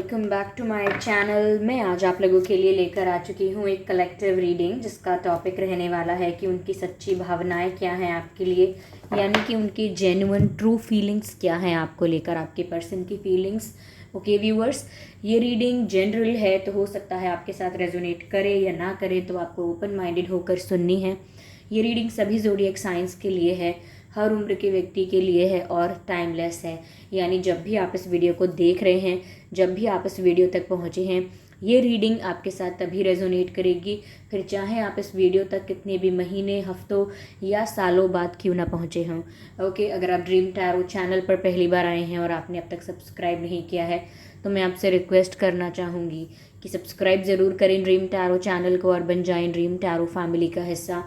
Welcome back to my channel. मैं आज आप लोगों के लिए लेकर आ चुकी हूँ एक कलेक्टिव रीडिंग जिसका टॉपिक रहने वाला है कि उनकी सच्ची भावनाएं क्या हैं आपके लिए, यानी कि उनकी जेन्युइन ट्रू फीलिंग्स क्या हैं आपको लेकर, आपके पर्सन की फीलिंग्स। ओके व्यूअर्स, ये रीडिंग जनरल है तो हो सकता है आपके साथ रेजोनेट करे या ना करे, तो आपको ओपन माइंडेड होकर सुननी है। ये रीडिंग सभी ज़ोडिएक साइंस के लिए है, हर उम्र के व्यक्ति के लिए है और टाइमलेस है। यानी जब भी आप इस वीडियो को देख रहे हैं, जब भी आप इस वीडियो तक पहुंचे हैं, ये रीडिंग आपके साथ तभी रेजोनेट करेगी, फिर चाहे आप इस वीडियो तक कितने भी महीने, हफ्तों या सालों बाद क्यों ना पहुंचे हों। ओके, अगर आप ड्रीम टैरो चैनल पर पहली बार आए हैं और आपने अब तक सब्सक्राइब नहीं किया है तो मैं आपसे रिक्वेस्ट करना चाहूँगी कि सब्सक्राइब ज़रूर करें ड्रीम टैरो चैनल को और बन जाएं ड्रीम टैरो फैमिली का हिस्सा,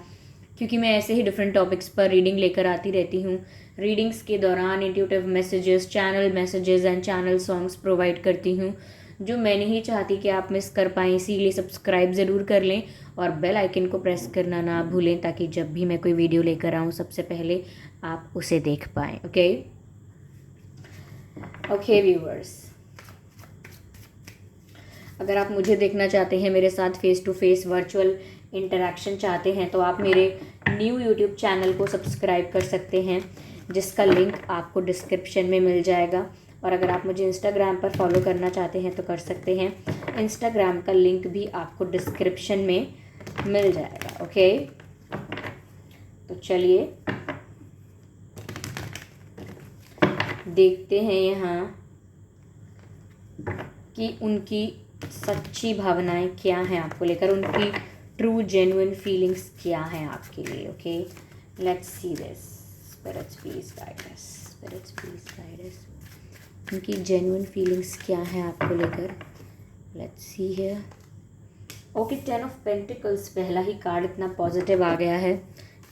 क्योंकि मैं ऐसे ही डिफरेंट टॉपिक्स पर रीडिंग लेकर आती रहती हूँ। रीडिंग्स के दौरान intuitive messages, channel messages and channel songs provide करती हूँ जो मैं नहीं चाहती कि आप मिस कर पाएँ। इसीलिए सब्सक्राइब ज़रूर कर लें और बेल आइकन को प्रेस करना ना भूलें, ताकि जब भी मैं कोई वीडियो लेकर आऊँ सबसे पहले आप उसे देख पाएँ। ओके व्यूअर्स, अगर आप मुझे देखना चाहते हैं, मेरे साथ face to face virtual interaction चाहते हैं, तो आप मेरे न्यू यूट्यूब चैनल को सब्सक्राइब कर सकते हैं, जिसका लिंक आपको डिस्क्रिप्शन में मिल जाएगा। और अगर आप मुझे इंस्टाग्राम पर फॉलो करना चाहते हैं तो कर सकते हैं, इंस्टाग्राम का लिंक भी आपको डिस्क्रिप्शन में मिल जाएगा। ओके, तो चलिए देखते हैं यहाँ कि उनकी सच्ची भावनाएं क्या हैं आपको लेकर, उनकी ट्रू जेन्युइन फीलिंग्स क्या हैं आपके लिए। Okay, let's see this. Spirits please guide us, spirits please guide us. उनकी जेन्युइन फीलिंग्स क्या हैं आपको लेकर, let's see here. Okay, 10 of pentacles, पहला ही कार्ड इतना पॉजिटिव आ गया है।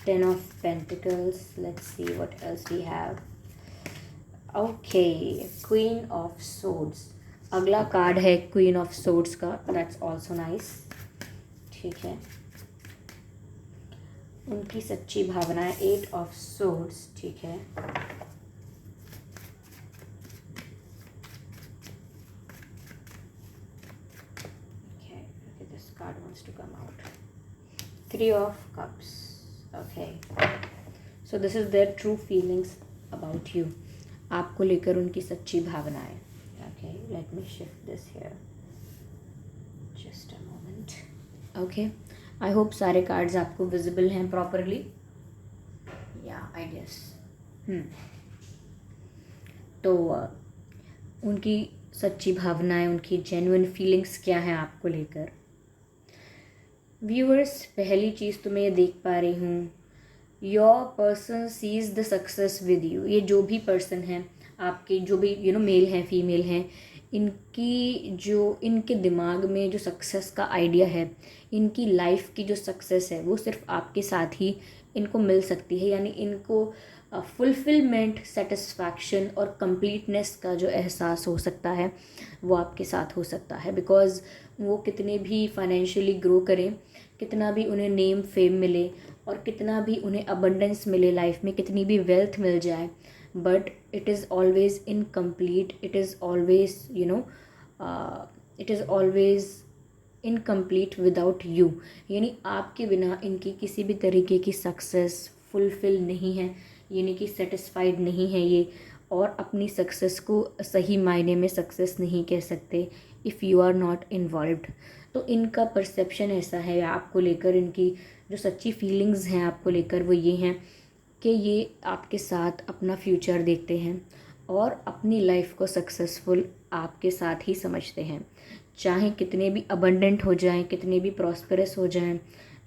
10 of pentacles, let's see what else we have. Okay, queen of swords, अगला कार्ड है क्वीन ऑफ सोर्ड्स का, दैट्स ऑल्सो नाइस। ठीक है, उनकी सच्ची भावनाएं, 8 ऑफ सोर्ड्स। ठीक है, this card wants to come out, 3 of cups. Okay, so this is there true feelings about you, आपको लेकर उनकी सच्ची भावनाएं। Okay, let me shift this here just a moment. Okay, I hope सारे cards आपको visible हैं properly, yeah I guess. तो उनकी सच्ची भावनाएं, उनकी जेन्युइन फीलिंग्स क्या हैं आपको लेकर। व्यूअर्स, पहली चीज़ तो मैं ये देख पा रही हूँ, your person sees the success with you. ये जो भी पर्सन है आपके, जो भी मेल हैं फीमेल हैं, इनके दिमाग में जो सक्सेस का आइडिया है, इनकी लाइफ की जो सक्सेस है वो सिर्फ आपके साथ ही इनको मिल सकती है। यानी इनको फुलफिलमेंट, सेटिस्फैक्शन और कंप्लीटनेस का जो एहसास हो सकता है वो आपके साथ हो सकता है। बिकॉज़ वो कितने भी फाइनेंशियली ग्रो करें, कितना भी उन्हें नेम फेम मिले और कितना भी उन्हें अबंडेंस मिले लाइफ में, कितनी भी वेल्थ मिल जाए, but it is always incomplete, it is always incomplete without you. यानी आपके बिना इनकी किसी भी तरीके की सक्सेस फुलफिल नहीं है, यानी कि सेटिस्फाइड नहीं है ये, और अपनी सक्सेस को सही मायने में सक्सेस नहीं कह सकते if you are not involved. तो इनका परसेप्शन ऐसा है आपको लेकर, इनकी जो सच्ची फीलिंग्स हैं आपको लेकर वो ये हैं कि ये आपके साथ अपना फ्यूचर देखते हैं और अपनी लाइफ को सक्सेसफुल आपके साथ ही समझते हैं। चाहे कितने भी अबंडेंट हो जाएं, कितने भी प्रॉस्परस हो जाएं,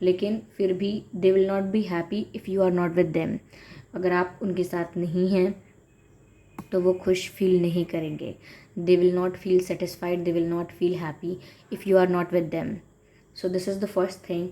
लेकिन फिर भी they will not be happy if you are not with them. अगर आप उनके साथ नहीं हैं तो वो खुश फील नहीं करेंगे। They will not feel satisfied, they will not feel happy if you are not with them. So this is the first thing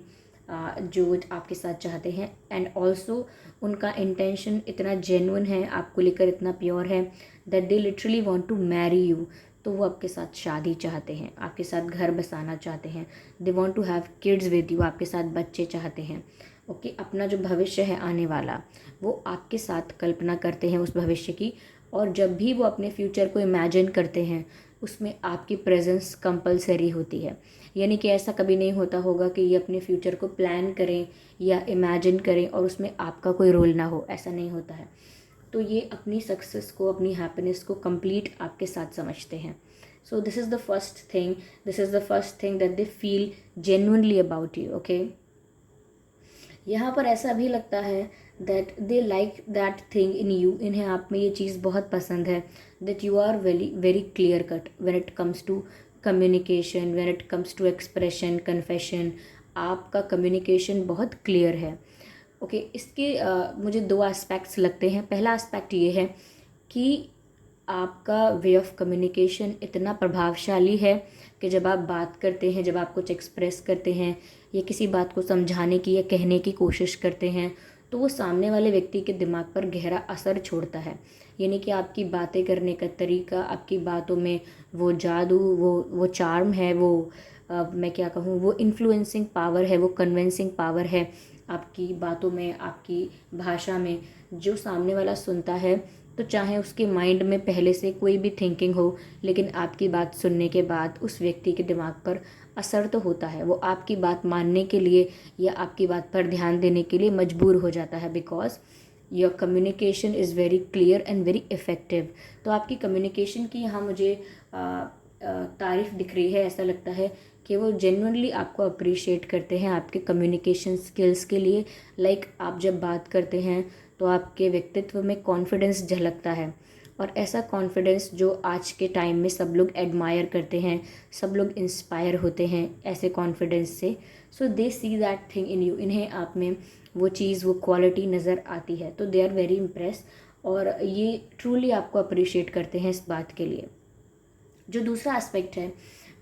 जो आपके साथ चाहते हैं। एंड ऑल्सो उनका इंटेंशन इतना जेन्युइन है आपको लेकर, इतना प्योर है that they literally want to marry you. तो वो आपके साथ शादी चाहते हैं, आपके साथ घर बसाना चाहते हैं, they want to have kids with you, आपके साथ बच्चे चाहते हैं। ओके, अपना जो भविष्य है आने वाला वो आपके साथ कल्पना करते हैं उस भविष्य की, और जब भी वो अपने फ्यूचर को इमेजिन करते हैं उसमें आपकी प्रेजेंस कंपलसरी होती है। यानी कि ऐसा कभी नहीं होता होगा कि ये अपने फ्यूचर को प्लान करें या इमेजिन करें और उसमें आपका कोई रोल ना हो, ऐसा नहीं होता है। तो ये अपनी सक्सेस को, अपनी हैप्पीनेस को कंप्लीट आपके साथ समझते हैं। So this is the first thing, this is the first thing that they feel genuinely about you. Okay, यहाँ पर ऐसा भी लगता है that they like that thing in you, इन्हें आप में ये चीज़ बहुत पसंद है, that you are very very clear cut when it comes to communication, when it comes to expression, confession. आपका कम्युनिकेशन बहुत क्लियर है। ओके, इसके मुझे दो एस्पेक्ट्स लगते हैं। पहला एस्पेक्ट ये है कि आपका वे ऑफ कम्युनिकेशन इतना प्रभावशाली है कि जब आप बात करते हैं, जब आप कुछ एक्सप्रेस करते हैं या किसी बात को समझाने की या कहने की कोशिश करते हैं, तो वो सामने वाले व्यक्ति के दिमाग पर गहरा असर छोड़ता है। यानी कि आपकी बातें करने का तरीका, आपकी बातों में वो जादू, वो चार्म है, वो मैं क्या कहूँ, वो इन्फ्लुएंसिंग पावर है, वो कन्विंसिंग पावर है आपकी बातों में, आपकी भाषा में, जो सामने वाला सुनता है तो चाहे उसके माइंड में पहले से कोई भी थिंकिंग हो, लेकिन आपकी बात सुनने के बाद उस व्यक्ति के दिमाग पर असर तो होता है। वो आपकी बात मानने के लिए या आपकी बात पर ध्यान देने के लिए मजबूर हो जाता है, because your communication is very clear and very effective. तो आपकी कम्युनिकेशन की यहाँ मुझे तारीफ़ दिख रही है। ऐसा लगता है कि वो जेन्युइनली आपको अप्रिशिएट करते हैं आपके कम्युनिकेशन स्किल्स के लिए। लाइक आप जब बात करते हैं तो आपके व्यक्तित्व में कॉन्फिडेंस झलकता है, और ऐसा कॉन्फिडेंस जो आज के टाइम में सब लोग एडमायर करते हैं, सब लोग इंस्पायर होते हैं ऐसे कॉन्फिडेंस से। So they see that thing in you, इन्हें आप में वो चीज़, वो क्वालिटी नज़र आती है, तो दे आर वेरी इम्प्रेस और ये ट्रूली आपको अप्रिशिएट करते हैं इस बात के लिए। जो दूसरा एस्पेक्ट है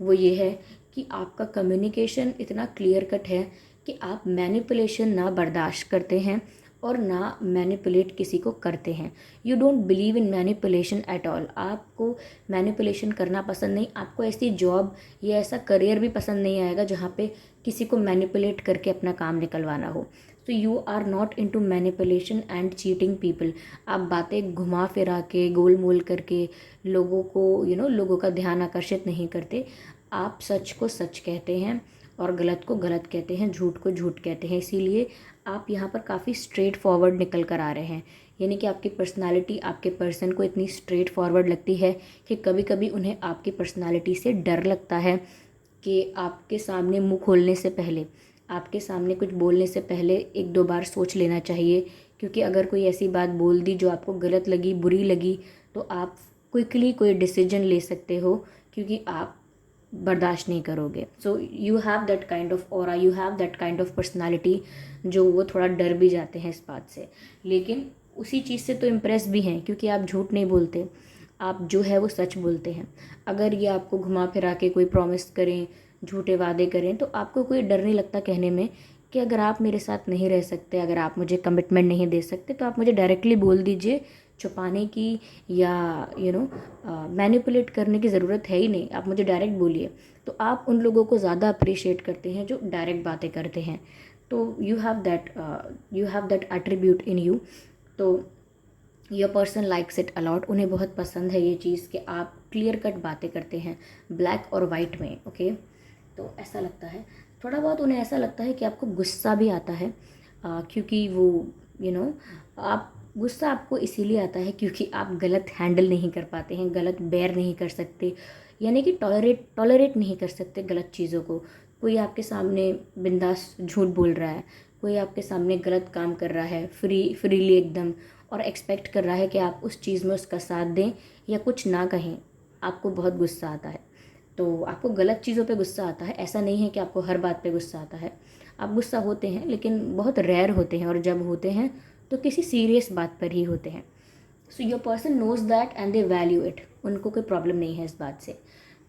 वो ये है कि आपका कम्युनिकेशन इतना क्लियर कट है कि आप मैनिपुलेशन ना बर्दाश्त करते हैं और ना मैनिपुलेट किसी को करते हैं। You don't believe in manipulation at all. आपको मैनिपुलेशन करना पसंद नहीं, आपको ऐसी जॉब या ऐसा करियर भी पसंद नहीं आएगा जहाँ पे किसी को मैनिपुलेट करके अपना काम निकलवाना हो। तो you are not into manipulation and cheating people. आप बातें घुमा फिरा के, गोल मोल करके लोगों को लोगों का ध्यान आकर्षित नहीं करते। आप सच को सच कहते हैं और गलत को गलत कहते हैं, झूठ को झूठ कहते हैं। इसीलिए आप यहाँ पर काफ़ी स्ट्रेट फॉरवर्ड निकल कर आ रहे हैं। यानी कि आपकी पर्सनालिटी आपके पर्सन को इतनी स्ट्रेट फॉरवर्ड लगती है कि कभी कभी उन्हें आपकी पर्सनालिटी से डर लगता है कि आपके सामने मुंह खोलने से पहले, आपके सामने कुछ बोलने से पहले एक दो बार सोच लेना चाहिए। क्योंकि अगर कोई ऐसी बात बोल दी जो आपको गलत लगी, बुरी लगी, तो आप क्विकली कोई डिसीजन ले सकते हो, क्योंकि आप बर्दाश्त नहीं करोगे। So you have that kind of aura, you have that kind of personality, जो वो थोड़ा डर भी जाते हैं इस बात से, लेकिन उसी चीज़ से तो इम्प्रेस भी हैं, क्योंकि आप झूठ नहीं बोलते, आप जो है वो सच बोलते हैं। अगर ये आपको घुमा फिरा के कोई प्रॉमिस करें, झूठे वादे करें, तो आपको कोई डर नहीं लगता कहने में कि अगर आप मेरे साथ नहीं रह सकते, अगर आप मुझे कमिटमेंट नहीं दे सकते, तो आप मुझे डायरेक्टली बोल दीजिए। छुपाने की या मैनिपुलेट करने की ज़रूरत है ही नहीं, आप मुझे डायरेक्ट बोलिए। तो आप उन लोगों को ज़्यादा अप्रिशिएट करते हैं जो डायरेक्ट बातें करते हैं। तो you have that attribute in you. तो your person likes it a lot. उन्हें बहुत पसंद है ये चीज़ कि आप क्लियर कट बातें करते हैं, ब्लैक और वाइट में। ओके, तो ऐसा लगता है। थोड़ा बहुत उन्हें ऐसा लगता है कि आपको गुस्सा भी आता है, क्योंकि वो आप गुस्सा आपको इसीलिए आता है क्योंकि आप गलत हैंडल नहीं कर पाते हैं, गलत बेयर नहीं कर सकते, यानी कि टॉलरेट नहीं कर सकते गलत चीज़ों को। कोई आपके सामने बिंदास झूठ बोल रहा है, कोई आपके सामने गलत काम कर रहा है फ्रीली एकदम, और एक्सपेक्ट कर रहा है कि आप उस चीज़ में उसका साथ दें या कुछ ना कहें, आपको बहुत गुस्सा आता है। तो आपको गलत चीज़ों पे गुस्सा आता है। ऐसा नहीं है कि आपको हर बात पे गुस्सा आता है, आप गुस्सा होते हैं, लेकिन बहुत रेयर होते हैं, और जब होते हैं तो किसी सीरियस बात पर ही होते हैं। So your person knows that and they value it. उनको कोई प्रॉब्लम नहीं है इस बात से।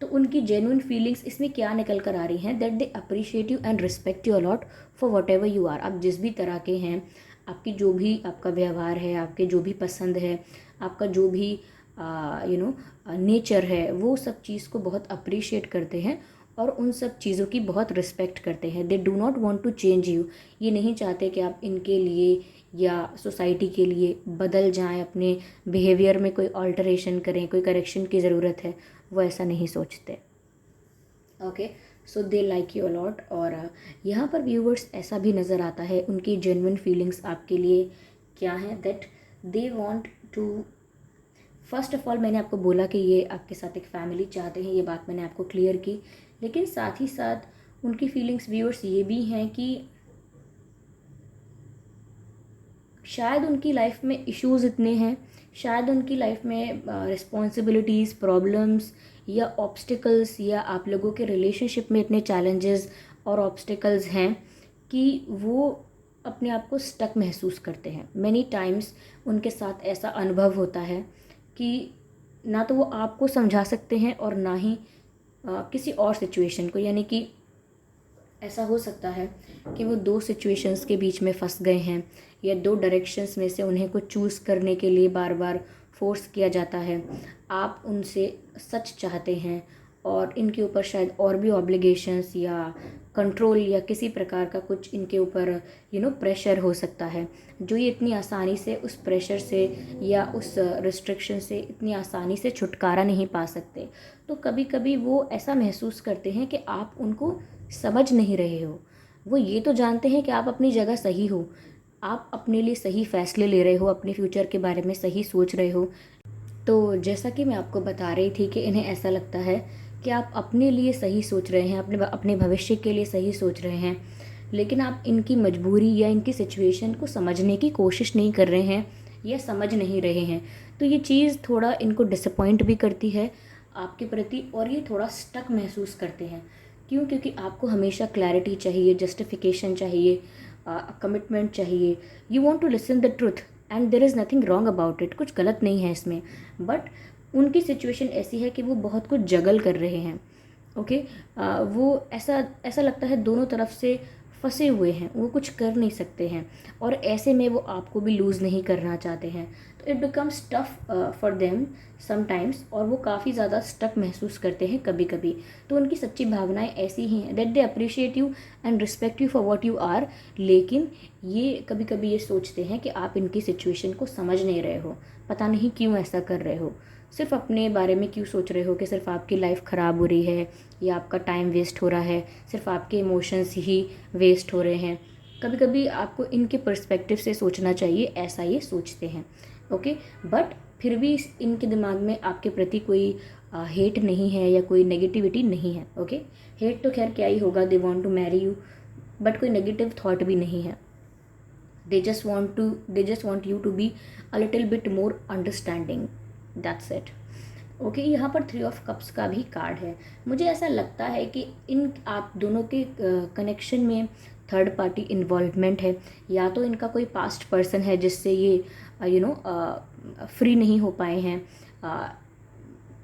तो उनकी जेन्युइन फीलिंग्स इसमें क्या निकल कर आ रही हैं, that they appreciate you and respect you a lot for whatever you are. आप जिस भी तरह के हैं, आपकी जो भी आपका व्यवहार है, आपके जो भी पसंद है, आपका जो भी नेचर है, वो सब चीज़ को बहुत अप्रिशिएट करते हैं और उन सब चीज़ों की बहुत रिस्पेक्ट करते हैं। They do not want to change you. ये नहीं चाहते कि आप इनके लिए या सोसाइटी के लिए बदल जाएं, अपने बिहेवियर में कोई ऑल्टरेशन करें, कोई करेक्शन की ज़रूरत है। वो ऐसा नहीं सोचते। Okay, so they like you a lot. और यहाँ पर व्यूवर्स ऐसा भी नज़र आता है उनकी जेन्युइन फीलिंग्स आपके लिए क्या हैं, that they want to, first of all मैंने आपको बोला कि ये आपके साथ एक फैमिली चाहते हैं, ये बात मैंने आपको क्लियर की, लेकिन साथ ही साथ उनकी फीलिंग्स व्यूअर्स ये भी हैं कि शायद उनकी लाइफ में इश्यूज़ इतने हैं, शायद उनकी लाइफ में रिस्पॉन्सिबिलिटीज़, प्रॉब्लम्स या ऑब्स्टिकल्स या आप लोगों के रिलेशनशिप में इतने चैलेंजेस और ऑब्स्टिकल्स हैं कि वो अपने आप को स्टक महसूस करते हैं। मैनी टाइम्स उनके साथ ऐसा अनुभव होता है कि ना तो वो आपको समझा सकते हैं और ना ही किसी और सिचुएशन को, यानी कि ऐसा हो सकता है कि वो दो सिचुएशंस के बीच में फंस गए हैं या दो डायरेक्शंस में से उन्हें कुछ चूज़ करने के लिए बार बार फोर्स किया जाता है। आप उनसे सच चाहते हैं और इनके ऊपर शायद और भी ऑब्लिगेशंस या कंट्रोल या किसी प्रकार का कुछ इनके ऊपर प्रेशर हो सकता है, जो ये इतनी आसानी से उस प्रेशर से या उस रिस्ट्रिक्शन से इतनी आसानी से छुटकारा नहीं पा सकते। तो कभी कभी वो ऐसा महसूस करते हैं कि आप उनको समझ नहीं रहे हो। वो ये तो जानते हैं कि आप अपनी जगह सही हो, आप अपने लिए सही फैसले ले रहे हो, अपने फ्यूचर के बारे में सही सोच रहे हो। तो जैसा कि मैं आपको बता रही थी कि इन्हें ऐसा लगता है कि आप अपने लिए सही सोच रहे हैं, अपने भविष्य के लिए सही सोच रहे हैं, लेकिन आप इनकी मजबूरी या इनकी सिचुएशन को समझने की कोशिश नहीं कर रहे हैं या समझ नहीं रहे हैं। तो ये चीज़ थोड़ा इनको डिसअपॉइंट भी करती है आपके प्रति और ये थोड़ा स्टक महसूस करते हैं। क्यों? क्योंकि आपको हमेशा क्लैरिटी चाहिए, जस्टिफिकेशन चाहिए, कमिटमेंट चाहिए। You want to listen the truth and there is nothing wrong about it, कुछ गलत नहीं है इसमें, बट उनकी सिचुएशन ऐसी है कि वो बहुत कुछ जगल कर रहे हैं। ओके, वो ऐसा ऐसा लगता है दोनों तरफ से फंसे हुए हैं, वो कुछ कर नहीं सकते हैं और ऐसे में वो आपको भी लूज़ नहीं करना चाहते हैं। तो it becomes tough for them sometimes, और वो काफ़ी ज़्यादा स्टक महसूस करते हैं कभी कभी। तो उनकी सच्ची भावनाएं ऐसी ही हैं that they appreciate you and respect you for what you are, लेकिन ये कभी कभी ये सोचते हैं कि आप इनकी सिचुएशन को समझ नहीं रहे हो, पता नहीं क्यों ऐसा कर रहे हो, सिर्फ अपने बारे में क्यों सोच रहे हो कि सिर्फ आपकी लाइफ ख़राब हो रही है या आपका टाइम वेस्ट हो रहा है, सिर्फ आपके इमोशंस ही वेस्ट हो रहे हैं। कभी कभी आपको इनके पर्सपेक्टिव से सोचना चाहिए, ऐसा ये सोचते हैं। ओके, बट फिर भी इनके दिमाग में आपके प्रति कोई हेट नहीं है या कोई नेगेटिविटी नहीं है। ओके, हेट तो खैर क्या ही होगा, they want to marry you, but कोई नेगेटिव थॉट भी नहीं है। They just want you to be a little bit more understanding, that's it. Okay, यहाँ पर 3 ऑफ कप्स का भी कार्ड है। मुझे ऐसा लगता है कि इन आप दोनों के कनेक्शन में थर्ड पार्टी इन्वॉल्वमेंट है, या तो इनका कोई पास्ट पर्सन है जिससे ये फ्री नहीं हो पाए हैं,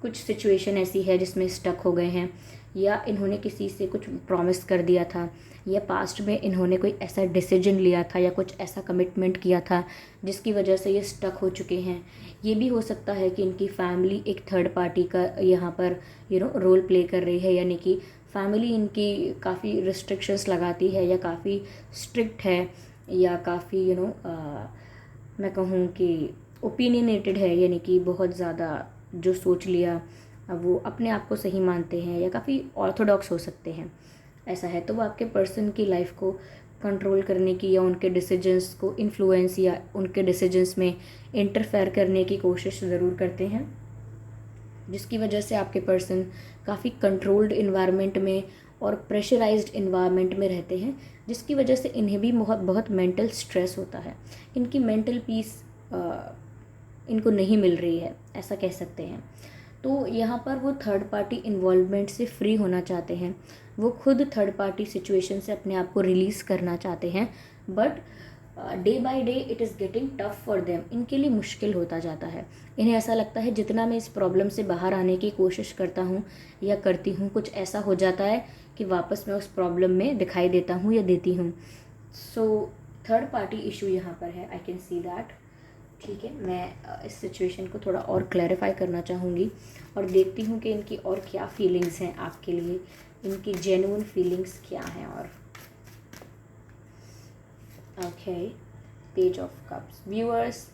कुछ सिचुएशन ऐसी है जिसमें स्टक हो गए हैं, या इन्होंने किसी से कुछ प्रॉमिस कर दिया था, या पास्ट में इन्होंने कोई ऐसा डिसीजन लिया था या कुछ ऐसा कमिटमेंट किया था जिसकी वजह से ये स्टक हो चुके हैं। ये भी हो सकता है कि इनकी फैमिली एक थर्ड पार्टी का यहाँ पर रोल प्ले कर रही है, यानी कि फैमिली इनकी काफ़ी रिस्ट्रिक्शंस लगाती है या काफ़ी स्ट्रिक्ट है या काफ़ी मैं कहूँ कि ओपिनियनेटेड है, यानी कि बहुत ज़्यादा जो सोच लिया वो अपने आप को सही मानते हैं या काफ़ी ऑर्थोडॉक्स हो सकते हैं। ऐसा है तो वो आपके पर्सन की लाइफ को कंट्रोल करने की या उनके डिसीजंस को इन्फ्लुएंस या उनके डिसीजंस में इंटरफेयर करने की कोशिश ज़रूर करते हैं, जिसकी वजह से आपके पर्सन काफ़ी कंट्रोल्ड इन्वायरमेंट में और प्रेशराइज्ड इन्वायरमेंट में रहते हैं, जिसकी वजह से इन्हें भी बहुत मेंटल स्ट्रेस होता है। इनकी मेंटल पीस इनको नहीं मिल रही है, ऐसा कह सकते हैं। तो यहाँ पर वो थर्ड पार्टी इन्वॉल्वमेंट से फ्री होना चाहते हैं, वो खुद थर्ड पार्टी सिचुएशन से अपने आप को रिलीज़ करना चाहते हैं, but day by day it is getting tough for them, इनके लिए मुश्किल होता जाता है। इन्हें ऐसा लगता है जितना मैं इस प्रॉब्लम से बाहर आने की कोशिश करता हूँ या करती हूँ, कुछ ऐसा हो जाता है कि वापस मैं उस प्रॉब्लम में दिखाई देता हूँ या देती हूँ। सो थर्ड पार्टी इशू यहाँ पर है, आई कैन सी दैट। ठीक है, मैं इस सिचुएशन को थोड़ा और क्लैरिफाई करना चाहूँगी और देखती हूँ कि इनकी और क्या फीलिंग्स हैं आपके लिए, इनकी जेन्युइन फीलिंग्स क्या हैं। और okay, page of cups viewers,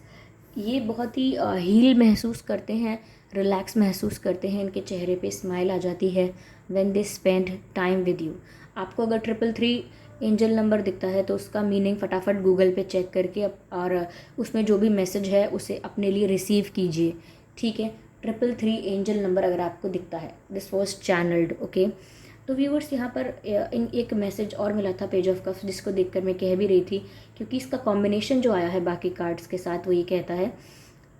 ये बहुत ही हील महसूस करते हैं, रिलैक्स महसूस करते हैं, इनके चेहरे पे स्माइल आ जाती है when they spend time with you. आपको अगर 333 एंजल नंबर दिखता है तो उसका मीनिंग फटाफट गूगल पे चेक करके और उसमें जो भी मैसेज है उसे अपने लिए रिसीव कीजिए, ठीक है। 333 एंजल नंबर अगर आपको दिखता है, दिस वॉज चैनल्ड, ओके। तो व्यूवर्स यहाँ पर इन एक मैसेज और मिला था पेज ऑफ कप्स, जिसको देखकर मैं कह भी रही थी, क्योंकि इसका कॉम्बिनेशन जो आया है बाकी कार्ड्स के साथ वो ये कहता है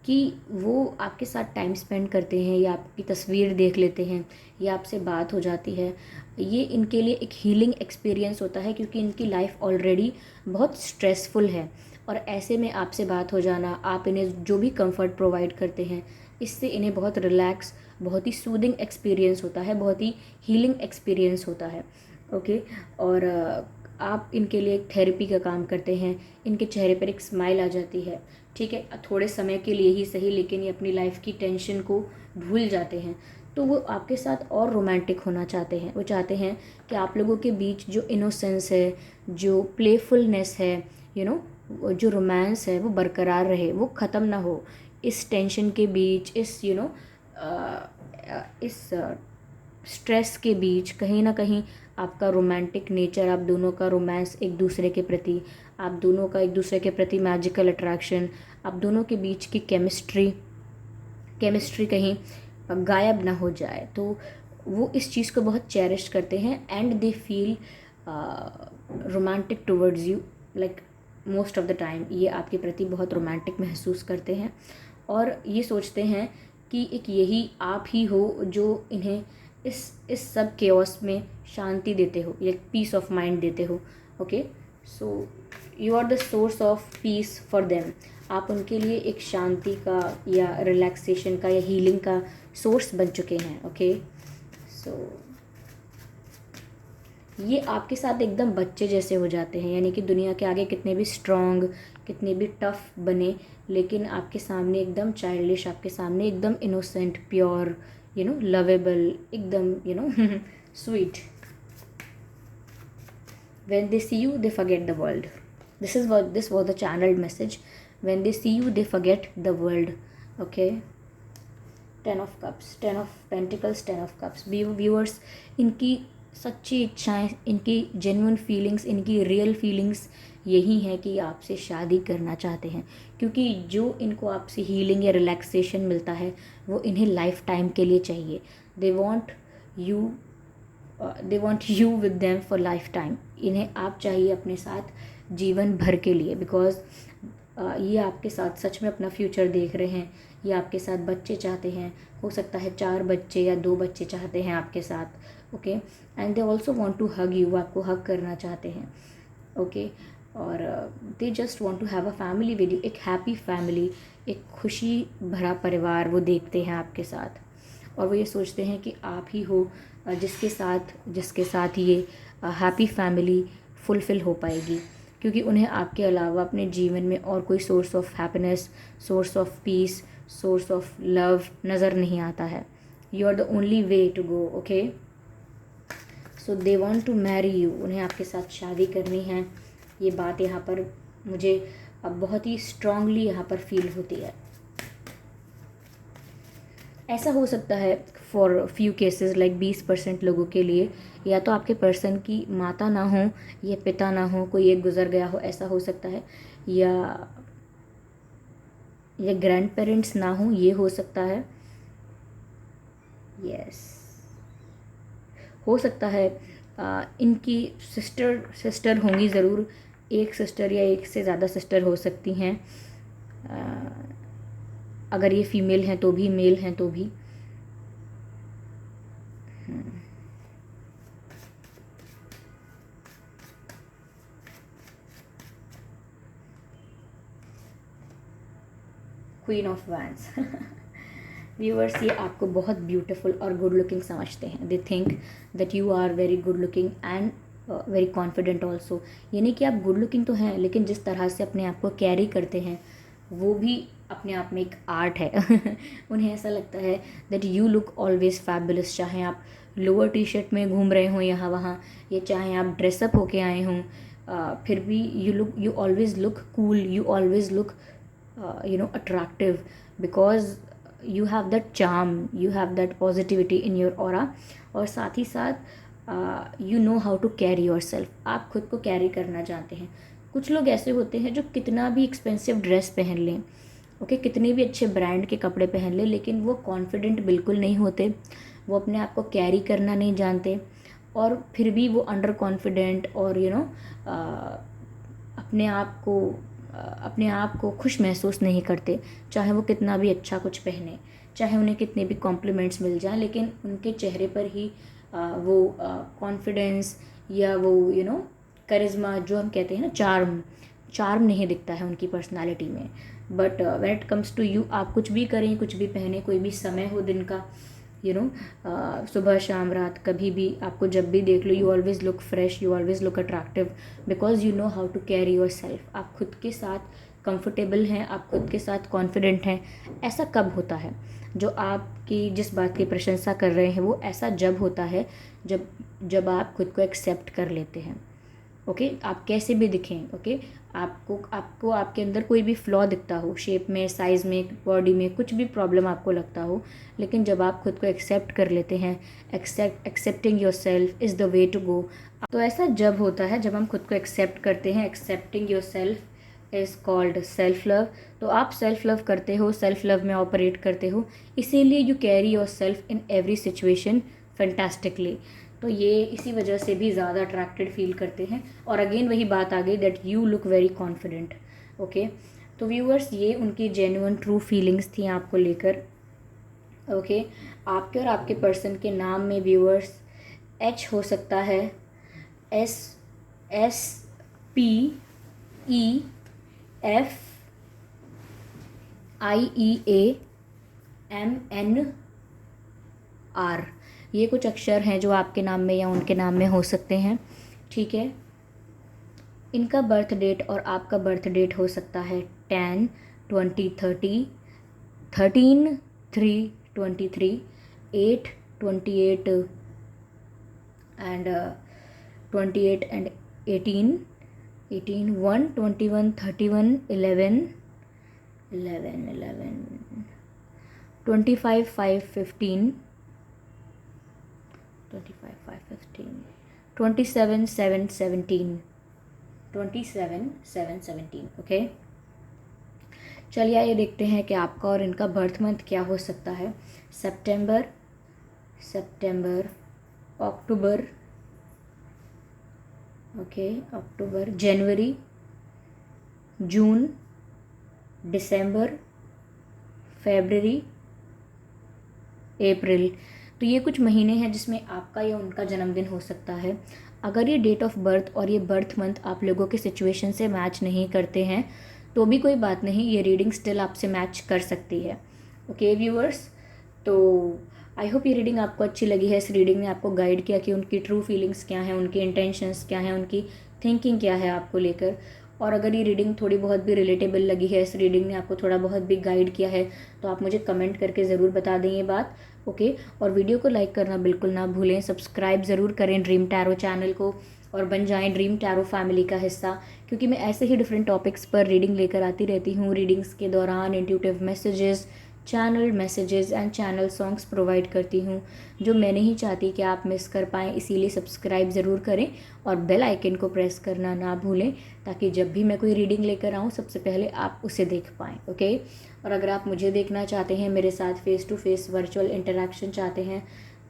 कि वो आपके साथ टाइम स्पेंड करते हैं या आपकी तस्वीर देख लेते हैं या आपसे बात हो जाती है। ये इनके लिए एक हीलिंग एक्सपीरियंस होता है, क्योंकि इनकी लाइफ ऑलरेडी बहुत स्ट्रेसफुल है और ऐसे में आपसे बात हो जाना, आप इन्हें जो भी कंफर्ट प्रोवाइड करते हैं, इससे इन्हें बहुत रिलैक्स, बहुत ही सूदिंग एक्सपीरियंस होता है, बहुत ही हीलिंग एक्सपीरियंस होता है, ओके। और आप इनके लिए एक थेरेपी का काम करते हैं, इनके चेहरे पर एक स्माइल आ जाती है, ठीक है, थोड़े समय के लिए ही सही, लेकिन ये अपनी लाइफ की टेंशन को भूल जाते हैं। तो वो आपके साथ और रोमांटिक होना चाहते हैं, वो चाहते हैं कि आप लोगों के बीच जो इनोसेंस है, जो प्लेफुलनेस है, यू नो, जो रोमांस है वो बरकरार रहे, वो ख़त्म ना हो। इस टेंशन के बीच, इस इस स्ट्रेस के बीच कहीं ना कहीं आपका रोमांटिक नेचर, आप दोनों का रोमांस एक दूसरे के प्रति, आप दोनों का एक दूसरे के प्रति मैजिकल अट्रैक्शन, आप दोनों के बीच की केमिस्ट्री कहीं गायब ना हो जाए। तो वो इस चीज़ को बहुत चेरिश करते हैं and they feel romantic towards you, like most of the time ये आपके प्रति बहुत रोमांटिक महसूस करते हैं और ये सोचते हैं कि एक यही आप ही हो जो इन्हें इस सब केओस में शांति देते हो, एक पीस ऑफ माइंड देते हो, okay. So you are the source of peace for them. आप उनके लिए एक शांति का या रिलैक्सेशन का या हीलिंग का सोर्स बन चुके हैं, ओके। सो ये आपके साथ एकदम बच्चे जैसे हो जाते हैं, यानी कि दुनिया के आगे कितने भी स्ट्रॉन्ग, कितने भी टफ बने, लेकिन आपके सामने एकदम चाइल्डिश, आपके सामने एकदम इनोसेंट, प्योर, लवेबल, एकदम sweet. When they see you, they forget the world. This was the channeled message. When they see you, they forget the world. Okay. 10 of Cups, 10 of Pentacles, 10 of Cups. Viewers, इनकी सच्ची इच्छाएं, इनकी genuine feelings, इनकी real feelings यही है कि आपसे शादी करना चाहते हैं, क्योंकि जो इनको आपसे हीलिंग या रिलैक्सेशन मिलता है वो इन्हें लाइफ टाइम के लिए चाहिए। They want you with them for life time. इन्हें आप चाहिए अपने साथ जीवन भर के लिए, बिकॉज ये आपके साथ सच में अपना फ्यूचर देख रहे हैं, ये आपके साथ बच्चे चाहते हैं, हो सकता है 4 बच्चे या 2 बच्चे चाहते हैं आपके साथ, okay. And they also want to hug you, आपको हग करना चाहते हैं, ओके। और they just want to have a family with you, एक हैप्पी फैमिली, एक खुशी भरा परिवार वो देखते हैं आपके साथ, और वो ये सोचते हैं कि आप ही हो जिसके साथ ये हैप्पी फैमिली फुलफ़िल हो पाएगी, क्योंकि उन्हें आपके अलावा अपने जीवन में और कोई source of happiness, source of peace, source of love नज़र नहीं आता है। You are the only way to go, okay. So they want to marry you, उन्हें आपके साथ शादी करनी है। ये बात यहाँ पर मुझे अब बहुत ही स्ट्रांगली यहाँ पर फील होती है। ऐसा हो सकता है फॉर फ्यू केसेस, लाइक 20% लोगों के लिए, या तो आपके पर्सन की माता ना हो या पिता ना हो, कोई एक गुजर गया हो, ऐसा हो सकता है, या ग्रैंड पेरेंट्स ना हो, ये हो सकता है, यस। हो सकता है इनकी सिस्टर होंगी ज़रूर, एक सिस्टर या एक से ज़्यादा सिस्टर हो सकती हैं, अगर ये फीमेल हैं तो भी, मेल हैं तो भी। Queen of wands. व्यूअर्स, ये आपको बहुत ब्यूटीफुल और गुड लुकिंग समझते हैं। They think that you are very good looking and very confident also. यानी कि आप गुड लुकिंग तो हैं, लेकिन जिस तरह से अपने आप को कैरी करते हैं वो भी अपने आप में एक आर्ट है। उन्हें ऐसा लगता है that you look always fabulous, चाहे आप लोअर टी शर्ट में घूम रहे हों यहाँ वहाँ, या चाहे आप ड्रेसअप होके आए हों, फिर भी you always look cool, you always look attractive, because you have that charm, you have that positivity in your aura. और साथ ही साथ you know how to carry yourself, आप खुद को कैरी करना जानते हैं. कुछ लोग ऐसे होते हैं जो कितना भी एक्सपेंसिव ड्रेस पहन लें, ओके, कितने भी अच्छे ब्रांड के कपड़े पहन लें, लेकिन वो कॉन्फिडेंट बिल्कुल नहीं होते, वो अपने आप को कैरी करना नहीं जानते, और फिर भी वो अंडर कॉन्फिडेंट और अपने आप को खुश महसूस नहीं करते, चाहे वो कितना भी अच्छा कुछ पहने, चाहे उन्हें कितने भी कॉम्प्लीमेंट्स मिल जाएं, लेकिन उनके चेहरे पर ही वो कॉन्फिडेंस या वो करिश्मा जो हम कहते हैं ना, चार्म नहीं दिखता है उनकी पर्सनालिटी में. But when it comes to you, आप कुछ भी करें, कुछ भी पहने, कोई भी समय हो दिन का, सुबह शाम रात कभी भी, आपको जब भी देख लो, you always look fresh, you always look attractive, because you know how to carry yourself. आप खुद के साथ कंफर्टेबल हैं, आप खुद के साथ कॉन्फिडेंट हैं. ऐसा कब होता है? जो आपकी जिस बात की प्रशंसा कर रहे हैं वो ऐसा जब होता है जब आप खुद को एक्सेप्ट कर लेते हैं. ओके, आप कैसे भी दिखें, ओके, आपको आपके अंदर कोई भी फ्लॉ दिखता हो, शेप में, साइज़ में, बॉडी में, कुछ भी प्रॉब्लम आपको लगता हो, लेकिन जब आप खुद को एक्सेप्ट कर लेते हैं, accepting yourself is the way to go. तो ऐसा जब होता है जब हम खुद को एक्सेप्ट करते हैं. Accepting yourself is called self love. तो आप सेल्फ लव करते हो, सेल्फ लव में ऑपरेट करते हो, इसीलिए you carry your self in every situation fantastically. तो ये इसी वजह से भी ज़्यादा अट्रैक्टेड फील करते हैं. और अगेन वही बात आ गई that you look very confident. Okay, तो व्यूअर्स, ये उनकी जेन्युइन ट्रू फीलिंग्स थी आपको लेकर. ओके, आपके और आपके पर्सन के नाम में व्यूअर्स एच हो सकता है, SPEFIEAMNR. ये कुछ अक्षर हैं जो आपके नाम में या उनके नाम में हो सकते हैं. ठीक है, इनका बर्थ डेट और आपका बर्थ डेट हो सकता है 10/20/30, 13/3/23, 8/28 and 28 and 18, 1/21/31, 11, 25/5/15, 27/7/17, 27/7/17. ओके, चलिए आइए देखते हैं कि आपका और इनका बर्थ मंथ क्या हो सकता है. सितंबर, अक्टूबर, ओके, अक्टूबर, जनवरी, जून, दिसंबर, फरवरी, अप्रैल. तो ये कुछ महीने हैं जिसमें आपका या उनका जन्मदिन हो सकता है. अगर ये डेट ऑफ बर्थ और ये बर्थ मंथ आप लोगों के सिचुएशन से मैच नहीं करते हैं तो भी कोई बात नहीं, ये रीडिंग स्टिल आपसे मैच कर सकती है. ओके व्यूअर्स, तो आई होप ये रीडिंग आपको अच्छी लगी है. इस रीडिंग ने आपको गाइड किया कि उनकी ट्रू फीलिंग्स क्या हैं, उनकी इंटेंशंस क्या हैं, उनकी थिंकिंग क्या है आपको लेकर. और अगर ये रीडिंग थोड़ी बहुत भी रिलेटेबल लगी है, इस रीडिंग ने आपको थोड़ा बहुत भी गाइड किया है, तो आप मुझे कमेंट करके ज़रूर बता दें ये बात. ओके, और वीडियो को लाइक करना बिल्कुल ना भूलें. सब्सक्राइब ज़रूर करें ड्रीम टैरो चैनल को और बन जाएं ड्रीम टैरो फैमिली का हिस्सा, क्योंकि मैं ऐसे ही डिफरेंट टॉपिक्स पर रीडिंग लेकर आती रहती हूँ. रीडिंग्स के दौरान intuitive messages, channel messages and channel songs provide करती हूँ जो मैं नहीं चाहती कि आप मिस कर पाएँ. इसीलिए सब्सक्राइब ज़रूर करें और बेल आइकन को प्रेस करना ना भूलें, ताकि जब भी मैं कोई रीडिंग लेकर आऊँ सबसे पहले आप उसे देख पाएँ. ओके, और अगर आप मुझे देखना चाहते हैं, मेरे साथ face to face virtual interaction चाहते हैं,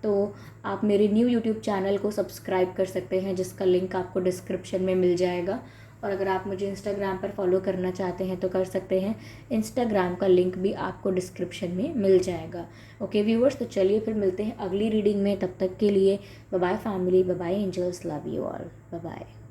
तो आप मेरे न्यू यूट्यूब चैनल को सब्सक्राइब कर सकते हैं, जिसका लिंक आपको डिस्क्रिप्शन में मिल जाएगा. और अगर आप मुझे इंस्टाग्राम पर फॉलो करना चाहते हैं तो कर सकते हैं, इंस्टाग्राम का लिंक भी आपको डिस्क्रिप्शन में मिल जाएगा. ओके व्यूअर्स, तो चलिए फिर मिलते हैं अगली रीडिंग में. तब तक के लिए bye bye family, bye bye angels, love you all, bye bye.